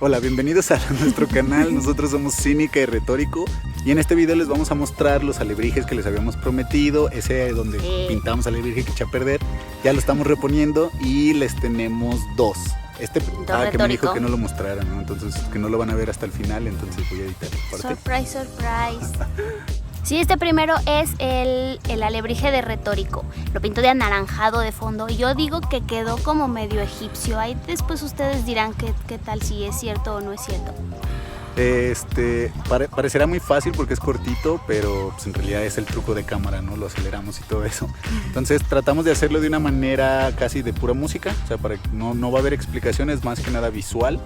Hola, bienvenidos a nuestro canal. Nosotros somos Cínica y Retórico y en este video les vamos a mostrar los alebrijes que les habíamos prometido. Ese donde pintamos alebrije que eché a perder, ya lo estamos reponiendo y les tenemos dos. Que me dijo que no lo mostrara, ¿no? Entonces que no lo van a ver hasta el final, entonces voy a editar parte. Surprise, surprise. Sí, este primero es el alebrije de Retórico. Lo pinto de anaranjado de fondo y yo digo que quedó como medio egipcio. Ahí después ustedes dirán qué tal, si es cierto o no es cierto. Parecerá muy fácil porque es cortito, pero pues en realidad es el truco de cámara, ¿no? Lo aceleramos y todo eso. Entonces tratamos de hacerlo de una manera casi de pura música, o sea, para que no va a haber explicaciones, más que nada visual.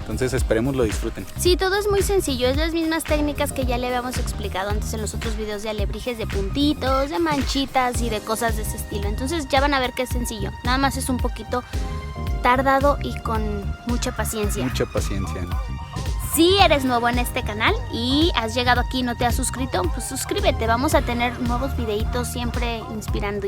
Entonces esperemos lo disfruten. Sí, todo es muy sencillo, es las mismas técnicas que ya le habíamos explicado antes en los otros videos de alebrijes, de puntitos, de manchitas y de cosas de ese estilo. Entonces ya van a ver que es sencillo, nada más es un poquito tardado y con mucha paciencia. Mucha paciencia, ¿no? Si eres nuevo en este canal y has llegado aquí y no te has suscrito, pues suscríbete, vamos a tener nuevos videitos siempre inspirando.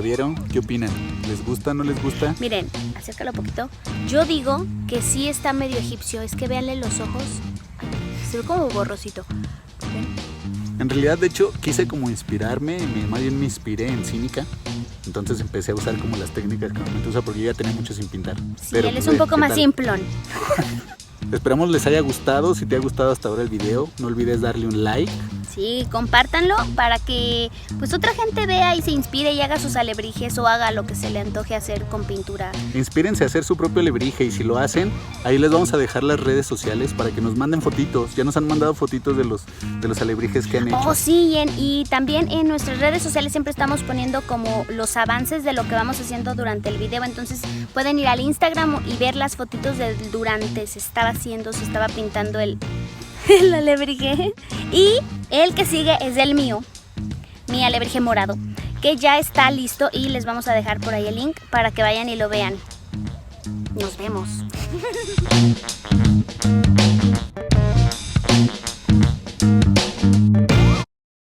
vieron? ¿Qué opinan? ¿Les gusta o no les gusta? Miren, acércalo un poquito. Yo digo que sí está medio egipcio. Es que véanle los ojos. Se ve como borrosito. ¿Ven? En realidad, de hecho, quise como inspirarme, más bien me inspiré en cínica. Entonces empecé a usar como las técnicas que normalmente uso porque yo ya tenía mucho sin pintar. Sí, Pero, él es pues, un poco ¿qué más tal? simplón. Esperamos les haya gustado. Si te ha gustado hasta ahora el video, no olvides darle un like. Sí, compártanlo para que pues otra gente vea y se inspire y haga sus alebrijes o haga lo que se le antoje hacer con pintura. Inspírense a hacer su propio alebrije y si lo hacen, ahí les vamos a dejar las redes sociales para que nos manden fotitos. Ya nos han mandado fotitos de los alebrijes que han hecho. Oh, sí, y también en nuestras redes sociales siempre estamos poniendo como los avances de lo que vamos haciendo durante el video. Entonces pueden ir al Instagram y ver las fotitos de durante se estaba pintando el alebrije. Y el que sigue es el mío, mi alebrije morado, que ya está listo y les vamos a dejar por ahí el link para que vayan y lo vean. Nos vemos.